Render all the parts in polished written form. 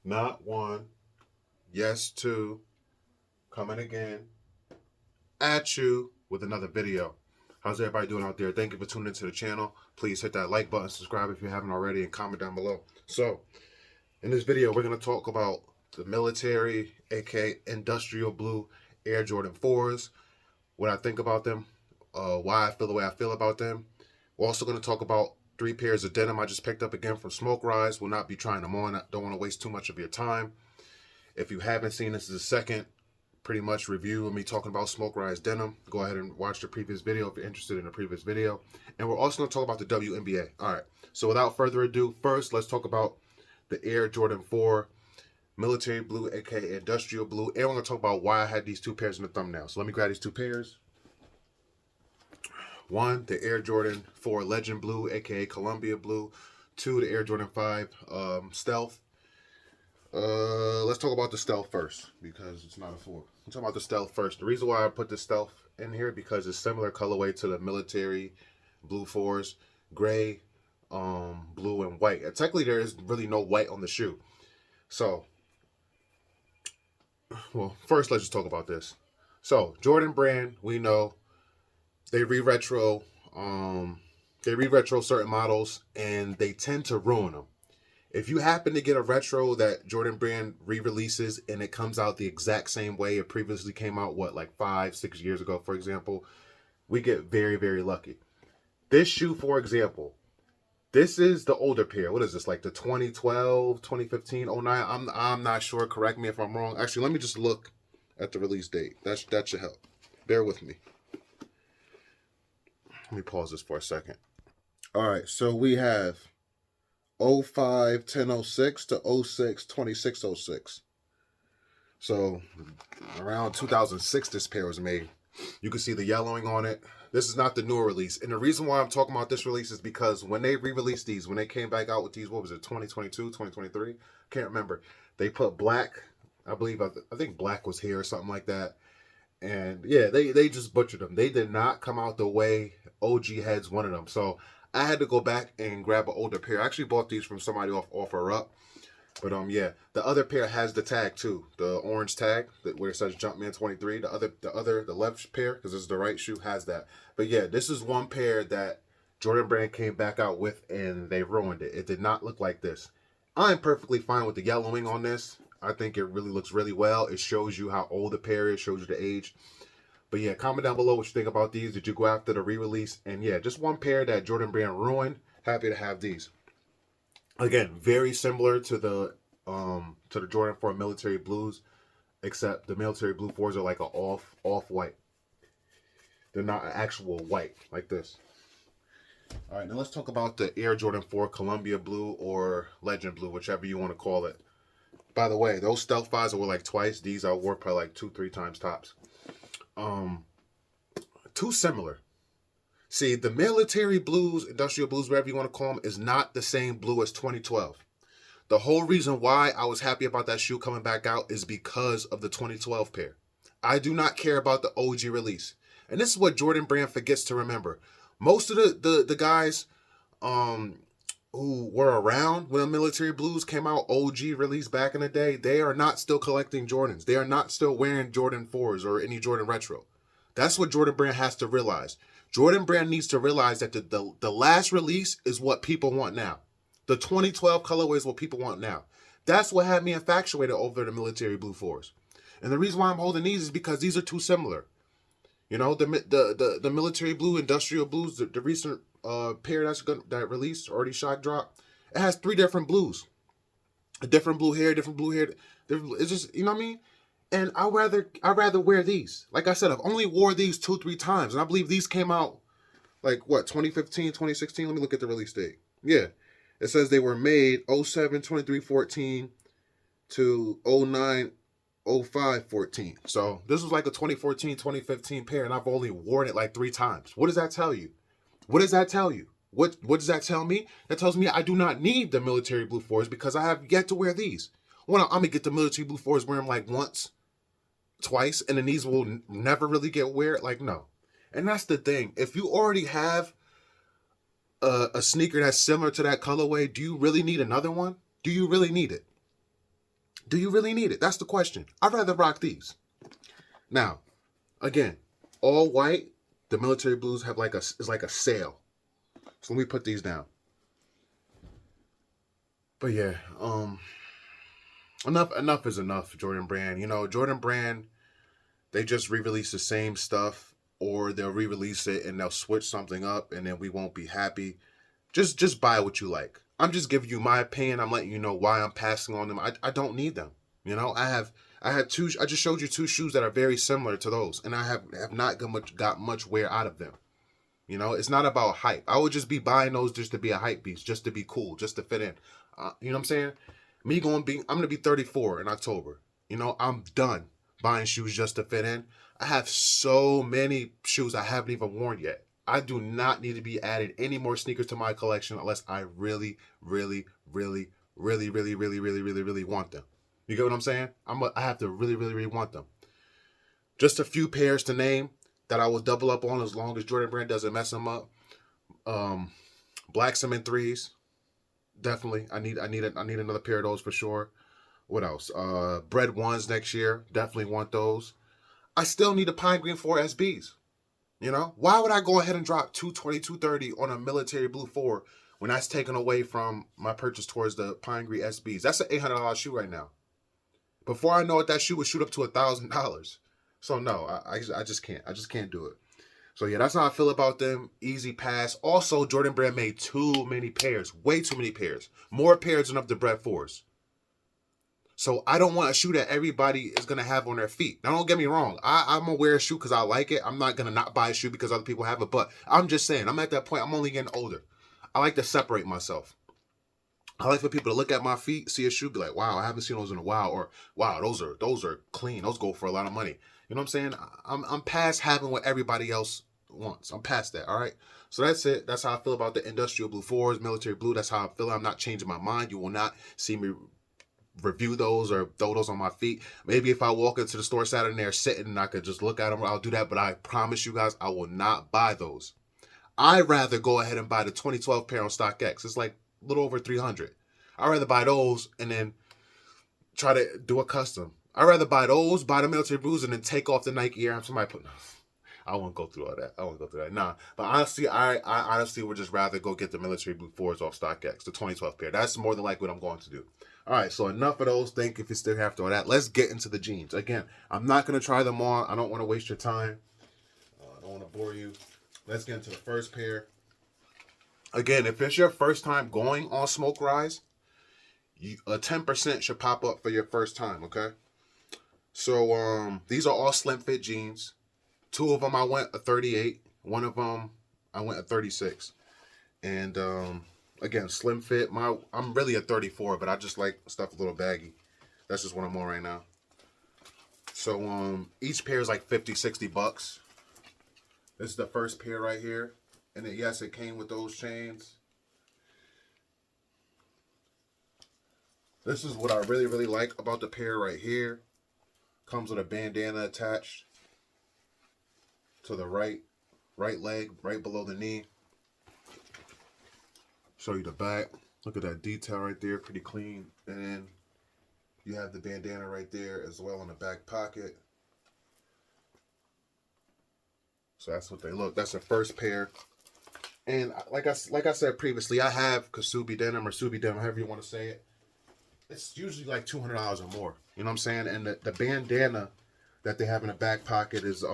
Not one, yes, two, coming again at you with another video. How's everybody doing out there? Thank you for tuning into the channel. Please hit that like button, subscribe if you haven't already, and comment down below. So, in this video, we're going to talk about the military, aka industrial blue Air Jordan 4s, what I think about them, why I feel the way I feel about them. We're also going to talk about 3 pairs of denim I just picked up again from Smoke Rise. Will not be trying them on. I don't want to waste too much of your time. If you haven't seen, this is the second pretty much review of me talking about Smoke Rise denim. Go ahead and watch the previous video if you're interested in the previous video. And we're also going to talk about the Wnba. All right. So without further ado, first let's talk about the Air Jordan 4 military blue, aka industrial blue. And we're going to talk about why I had these 2 pairs in the thumbnail. So let me grab these 2 pairs. One, the Air Jordan 4 Legend Blue, aka Columbia Blue. 2, the Air Jordan 5 Stealth. Let's talk about the Stealth first, because it's not a 4. I'm talking about the Stealth first. The reason why I put the Stealth in here, because it's similar colorway to the military blue 4s. Gray, blue, and white. And technically, there is really no white on the shoe. So, well, first, let's just talk about this. So, Jordan brand, we know they re-retro certain models, and they tend to ruin them. If you happen to get a retro that Jordan brand re-releases and it comes out the exact same way it previously came out, what, like 5-6 years ago, for example, we get very, very lucky. This shoe, for example, this is the older pair. What is this, like the 2012, 2015, 09? I'm not sure. Correct me if I'm wrong. Actually, let me just look at the release date. That should help. Bear with me. Let me pause this for a second. All right, so we have 05 1006 to 06 2606. So around 2006 this pair was made. You can see the yellowing on it. This is not the newer release. And the reason why I'm talking about this release is because when they re-released these, when they came back out with these, what was it, 2022, 2023? Can't remember. They put black, I believe, I think black was here or something like that. And yeah, they just butchered them. They did not come out the way OG heads wanted them. So I had to go back and grab an older pair. I actually bought these from somebody off OfferUp. But yeah, the other pair has the tag too, the orange tag where it says Jumpman 23. The left pair, because this is the right shoe, has that. But yeah, this is one pair that Jordan brand came back out with and they ruined it. It did not look like this. I'm perfectly fine with the yellowing on this. I think it really looks really well. It shows you how old the pair is, shows you the age. But yeah, comment down below what you think about these. Did you go after the re-release? And yeah, just one pair that Jordan brand ruined. Happy to have these. Again, very similar to the Jordan 4 military blues, except the military blue 4s are like a off-white. They're not an actual white like this. All right, now let's talk about the Air Jordan 4 Columbia blue or Legend blue, whichever you want to call it. By the way, those Stealth 5s I wore like twice. These I wore probably like 2-3 times tops. Too similar. See, the military blues, industrial blues, whatever you want to call them, is not the same blue as 2012. The whole reason why I was happy about that shoe coming back out is because of the 2012 pair. I do not care about the OG release. And this is what Jordan brand forgets to remember. Most of the guys who were around when the military blues came out, OG release back in the day, they are not still collecting Jordans. They are not still wearing Jordan 4s or any Jordan retro. That's what Jordan brand has to realize. Jordan brand needs to realize that the last release is what people want now. The 2012 colorway is what people want now. That's what had me infatuated over the military blue 4s. And the reason why I'm holding these is because these are too similar. You know, the military blue, industrial blues, the recent pair that released, already shock drop, it has 3 different blues. A different blue here, different blue here. It's just, you know what I mean? And I'd rather wear these. Like I said, I've only wore these 2-3 times. And I believe these came out like, what, 2015, 2016? Let me look at the release date. Yeah. It says they were made 07, 23, 14 to 09, 05, 14. So this was like a 2014, 2015 pair, and I've only worn it like 3 times. What does that tell you? What does that tell you? What does that tell me? That tells me I do not need the military blue 4s because I have yet to wear these. Well, I'm going to get the military blue 4s, wear them like once, twice, and then these will never really get wear. Like, no. And that's the thing. If you already have a sneaker that's similar to that colorway, do you really need another one? Do you really need it? Do you really need it? That's the question. I'd rather rock these. Now, again, all white, the military blues have like is like a sale. So let me put these down. But yeah, enough is enough, Jordan Brand. You know, Jordan Brand, they just re-release the same stuff, or they'll re-release it and they'll switch something up and then we won't be happy. Just buy what you like. I'm just giving you my opinion. I'm letting you know why I'm passing on them. I don't need them. You know, I had two. I just showed you two shoes that are very similar to those, and I have not got much wear out of them. You know, it's not about hype. I would just be buying those just to be a hype piece, just to be cool, just to fit in. You know what I'm saying? I'm gonna be 34 in October. You know, I'm done buying shoes just to fit in. I have so many shoes I haven't even worn yet. I do not need to be adding any more sneakers to my collection unless I really, really, really, really, really, really, really, really, really want them. You get what I'm saying? I have to really, really, really want them. Just a few pairs to name that I will double up on as long as Jordan Brand doesn't mess them up. Black cement threes, definitely. I need another pair of those for sure. What else? Bread ones next year, definitely want those. I still need the pine green 4 SBs. You know, why would I go ahead and drop 220, 230 on a military blue 4 when that's taken away from my purchase towards the pine green SBs? That's an $800 shoe right now. Before I know it, that shoe would shoot up to $1,000. So no, I just can't. I just can't do it. So yeah, that's how I feel about them. Easy pass. Also, Jordan Brand made too many pairs. Way too many pairs. More pairs than of the Bread 4s. So I don't want a shoe that everybody is going to have on their feet. Now, don't get me wrong. I'm going to wear a shoe because I like it. I'm not going to not buy a shoe because other people have it. But I'm just saying, I'm at that point. I'm only getting older. I like to separate myself. I like for people to look at my feet, see a shoe, be like, wow, I haven't seen those in a while. Or, wow, those are clean. Those go for a lot of money. You know what I'm saying? I'm past having what everybody else wants. I'm past that, all right? So that's it. That's how I feel about the industrial blue 4s, military blue. That's how I feel. I'm not changing my mind. You will not see me review those or throw those on my feet. Maybe if I walk into the store Saturday and they're sitting and I could just look at them, I'll do that. But I promise you guys, I will not buy those. I'd rather go ahead and buy the 2012 pair on StockX. It's like a little over 300. I'd rather buy those and then try to do a custom. I'd rather buy those, buy the military blues, and then take off the Nike Air. Somebody put. I won't go through all that. I won't go through that. Nah. But honestly, I honestly would just rather go get the military blue 4s off StockX, the 2012 pair. That's more than likely what I'm going to do. All right, so enough of those. Thank you if you still have to all that. Let's get into the jeans. Again, I'm not going to try them on. I don't want to waste your time. I don't want to bore you. Let's get into the first pair. Again, if it's your first time going on Smoke Rise, a 10% should pop up for your first time, okay? So these are all slim fit jeans. 2 of them I went a 38. 1 of them I went a 36. And again, slim fit. I'm really a 34, but I just like stuff a little baggy. That's just what I'm on right now. So each pair is like 50, 60 bucks. This is the first pair right here. And yes, it came with those chains. This is what I really, really like about the pair right here. Comes with a bandana attached to the right leg, right below the knee. Show you the back. Look at that detail right there, pretty clean. And then you have the bandana right there as well in the back pocket. So that's what they look. That's the first pair. And like I said previously, I have Kasubi Denim or Subi Denim, however you want to say it. It's usually like $200 or more. You know what I'm saying? And the bandana that they have in the back pocket is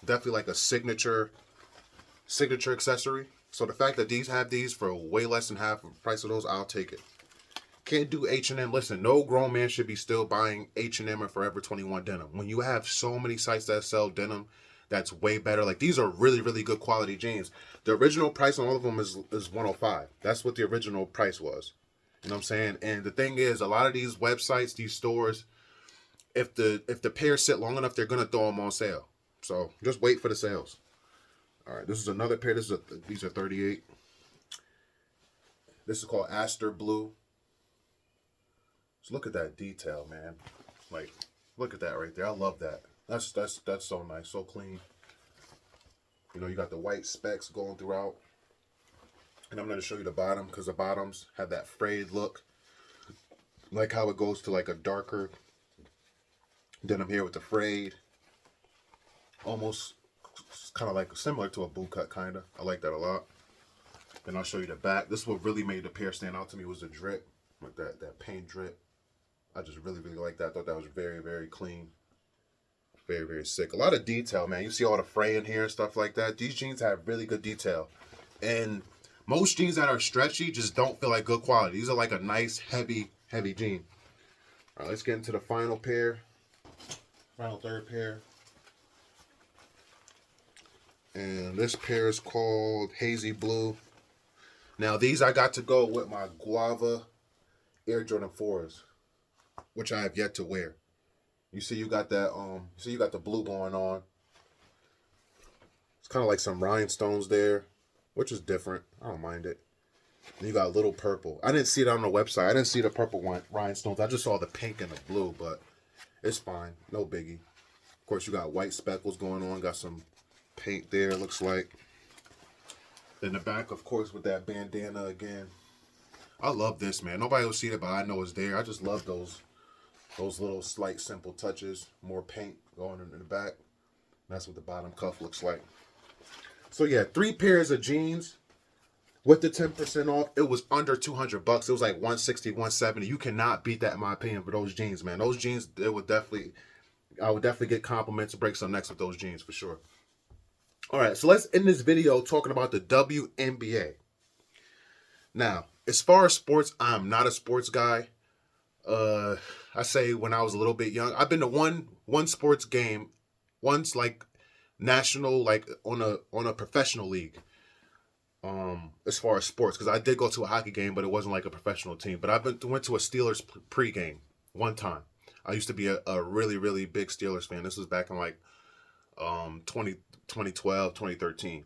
definitely like a signature accessory. So the fact that these have these for way less than half the price of those, I'll take it. Can't do H&M. Listen, no grown man should be still buying H&M and Forever 21 denim. When you have so many sites that sell denim that's way better. Like, these are really, really good quality jeans. The original price on all of them is $105. That's what the original price was. You know what I'm saying? And the thing is, a lot of these websites, these stores, if the pairs sit long enough, they're gonna throw them on sale. So just wait for the sales. All right, this is another pair. These are 38. This is called Aster Blue. So look at that detail, man. Like, look at that right there. I love that. That's so nice, so clean. You know, you got the white specks going throughout. And I'm going to show you the bottom because the bottoms have that frayed look. Like how it goes to like a darker denim here with the frayed. Almost kind of like similar to a boot cut kind of. I like that a lot. Then I'll show you the back. This is what really made the pair stand out to me was the drip. Like that paint drip. I just really, really like that. I thought that was very, very clean. Very, very sick. A lot of detail, man. You see all the fray in here and stuff like that. These jeans have really good detail. And most jeans that are stretchy just don't feel like good quality. These are like a nice, heavy, heavy jean. All right, let's get into the final pair. Final third pair. And this pair is called Hazy Blue. Now, these I got to go with my Guava Air Jordan 4s, which I have yet to wear. You see you got that, you got the blue going on. It's kind of like some rhinestones there, which is different. I don't mind it. And you got a little purple. I didn't see it on the website. I didn't see the purple rhinestones. I just saw the pink and the blue, but it's fine. No biggie. Of course, you got white speckles going on. Got some paint there, looks like. Then the back, of course, with that bandana again. I love this, man. Nobody will see it, but I know it's there. I just love those little slight simple touches. More paint going in the back. That's what the bottom cuff looks like. So yeah, 3 pairs of jeans with the 10% off. It was under $200. It was like 160, 170. You cannot beat that in my opinion for those jeans, man. Those jeans, I would definitely get compliments to break some necks with those jeans for sure. All right, so let's end this video talking about the WNBA. Now, as far as sports, I'm not a sports guy. I say when I was a little bit young, I've been to one sports game, once like national, like on a professional league. As far as sports, because I did go to a hockey game, but it wasn't like a professional team. But went to a Steelers pregame one time. I used to be a really, really big Steelers fan. This was back in like 2012, 2013.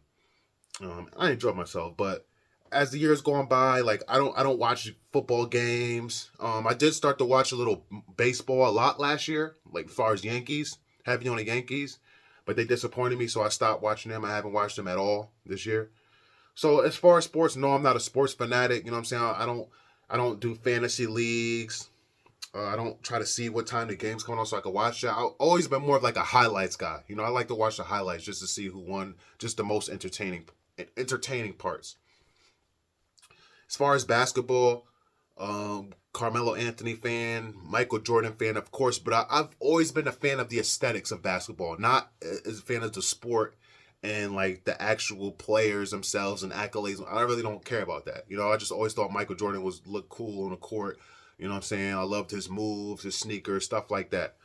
I enjoyed myself, but as the years gone by, like I don't watch football games. I did start to watch a little baseball a lot last year, like as far as Yankees, heavy on the Yankees, but they disappointed me, so I stopped watching them. I haven't watched them at all this year. So as far as sports, no, I'm not a sports fanatic. You know what I'm saying? I don't do fantasy leagues. I don't try to see what time the game's coming on so I can watch it. I've always been more of like a highlights guy. You know, I like to watch the highlights just to see who won, just the most entertaining parts. As far as basketball, Carmelo Anthony fan, Michael Jordan fan, of course, but I've always been a fan of the aesthetics of basketball, not as a fan of the sport and like the actual players themselves and accolades. I really don't care about that. You know, I just always thought Michael Jordan looked cool on the court. You know what I'm saying? I loved his moves, his sneakers, stuff like that.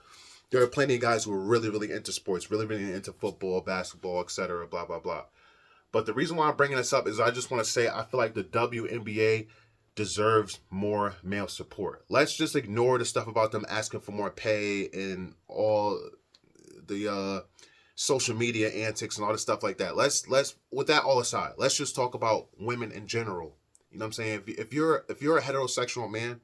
There are plenty of guys who are really, really into sports, really, really into football, basketball, etc., blah, blah, blah. But the reason why I'm bringing this up is I just want to say I feel like the WNBA deserves more male support. Let's just ignore the stuff about them asking for more pay and all the social media antics and all the stuff like that. Let's with that all aside, let's just talk about women in general. You know what I'm saying? If you're a heterosexual man,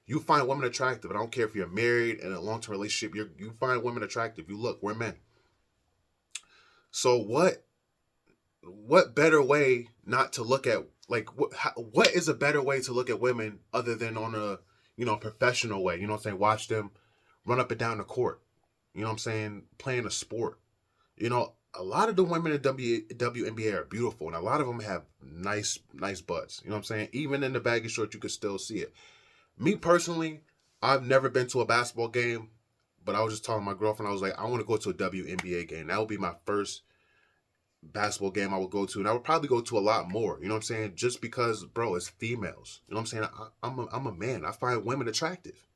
you find women attractive. I don't care if you're married in a long-term relationship. You find women attractive. You look, we're men. So what better way not to look at, like, what is a better way to look at women other than on a professional way? You know what I'm saying? Watch them run up and down the court. You know what I'm saying? Playing a sport. You know, a lot of the women in WNBA are beautiful, and a lot of them have nice butts. You know what I'm saying? Even in the baggy shorts, you can still see it. Me personally, I've never been to a basketball game, but I was just telling my girlfriend, I was like, I want to go to a WNBA game. That would be my first basketball game I would go to, and I would probably go to a lot more. You know what I'm saying? Just because, bro, it's females. You know what I'm saying? I'm a man. I find women attractive.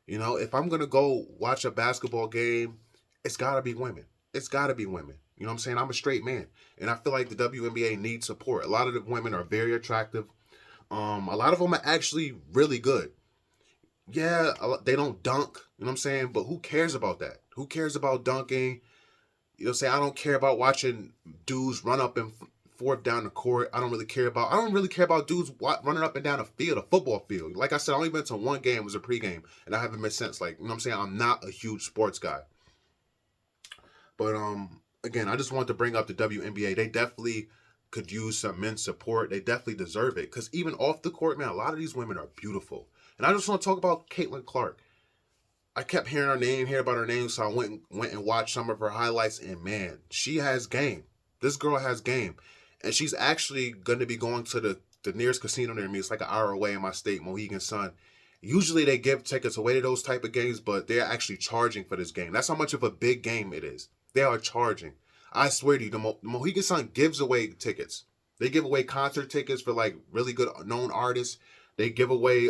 You know, if I'm gonna go watch a basketball game, it's gotta be women. It's gotta be women. You know what I'm saying? I'm a straight man, and I feel like the WNBA needs support. A lot of the women are very attractive. A lot of them are actually really good. Yeah, they don't dunk, you know what I'm saying? But who cares about that? Who cares about dunking? You know what I'm saying? I don't care about watching dudes run up and forth down the court. I don't really care about dudes running up and down a field, a football field. Like I said, I only been to one game, it was a pregame, and I haven't been since. Like, you know what I'm saying? I'm not a huge sports guy. But again, I just wanted to bring up the WNBA. They definitely could use some men's support. They definitely deserve it. Because even off the court, man, a lot of these women are beautiful. And I just want to talk about Caitlin Clark. I kept hearing her name, hearing about her name, so I went and watched some of her highlights, and man, she has game. This girl has game. And she's actually going to be going to the nearest casino near me. It's like an hour away in my state, Mohegan Sun. Usually they give tickets away to those type of games, but they're actually charging for this game. That's how much of a big game it is. They are charging. I swear to you, the Mohegan Sun gives away tickets. They give away concert tickets for like really good known artists. They give away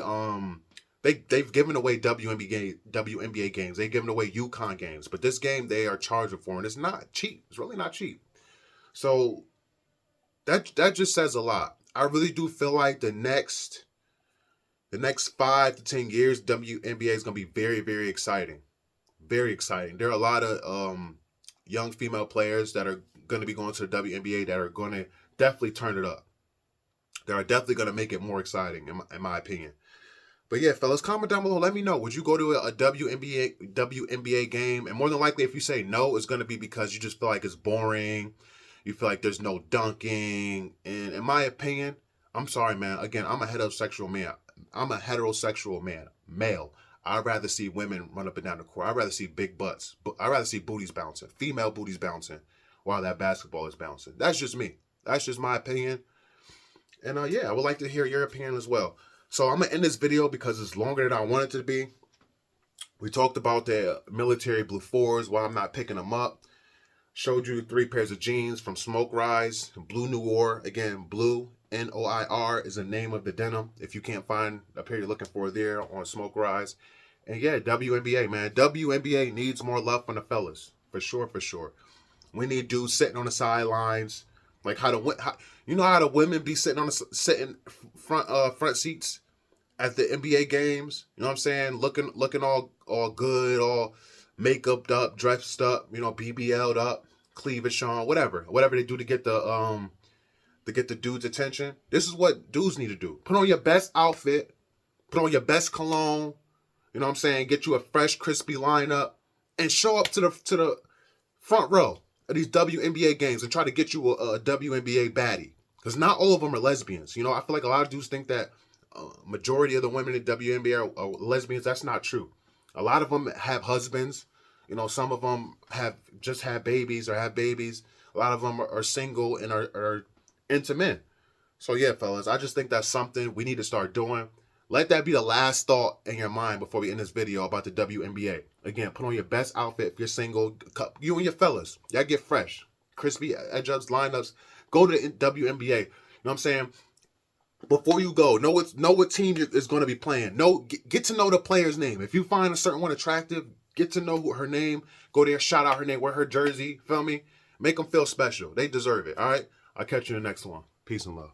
they've given away WNBA games. They've given away UConn games. But this game they are charging for, and it's not cheap. It's really not cheap. So that just says a lot. I really do feel like the next 5 to 10 years, WNBA is gonna be very, very exciting. Very exciting. There are a lot of young female players that are gonna be going to the WNBA that are gonna definitely turn it up. That are definitely gonna make it more exciting, in my opinion. But yeah, fellas, comment down below. Let me know. Would you go to a WNBA game? And more than likely, if you say no, it's going to be because you just feel like it's boring. You feel like there's no dunking. And in my opinion, I'm sorry, man. Again, I'm a heterosexual man. Male. I'd rather see women run up and down the court. I'd rather see big butts. I'd rather see booties bouncing. Female booties bouncing while that basketball is bouncing. That's just me. That's just my opinion. And yeah, I would like to hear your opinion as well. So I'm going to end this video because it's longer than I want it to be. We talked about the military blue 4s, why I'm not picking them up. Showed you 3 pairs of jeans from Smoke Rise, Blue Noir. Again, Blue, Noir is the name of the denim. If you can't find a pair you're looking for there on Smoke Rise. And yeah, WNBA, man. WNBA needs more love from the fellas. For sure, for sure. We need dudes sitting on the sidelines. Like how the women be sitting front seats at the NBA games. You know what I'm saying? Looking all good, all makeuped up, dressed up. You know, BBL'd up, cleavage on, whatever they do to get the dude's attention. This is what dudes need to do. Put on your best outfit, put on your best cologne. You know what I'm saying? Get you a fresh, crispy lineup, and show up to the front row of these WNBA games and try to get you a WNBA baddie. Because not all of them are lesbians. You know, I feel like a lot of dudes think that majority of the women in WNBA are lesbians. That's not true. A lot of them have husbands. You know, some of them have just had babies or have babies. A lot of them are single and are into men. So yeah, fellas, I just think that's something we need to start doing. Let that be the last thought in your mind before we end this video about the WNBA. Again, put on your best outfit if you're single. You and your fellas, y'all get fresh. Crispy edge-ups, lineups. Go to the WNBA. You know what I'm saying? Before you go, know what team is going to be playing. Get to know the player's name. If you find a certain one attractive, get to know her name. Go there, shout out her name, wear her jersey. Feel me? Make them feel special. They deserve it, all right? I'll catch you in the next one. Peace and love.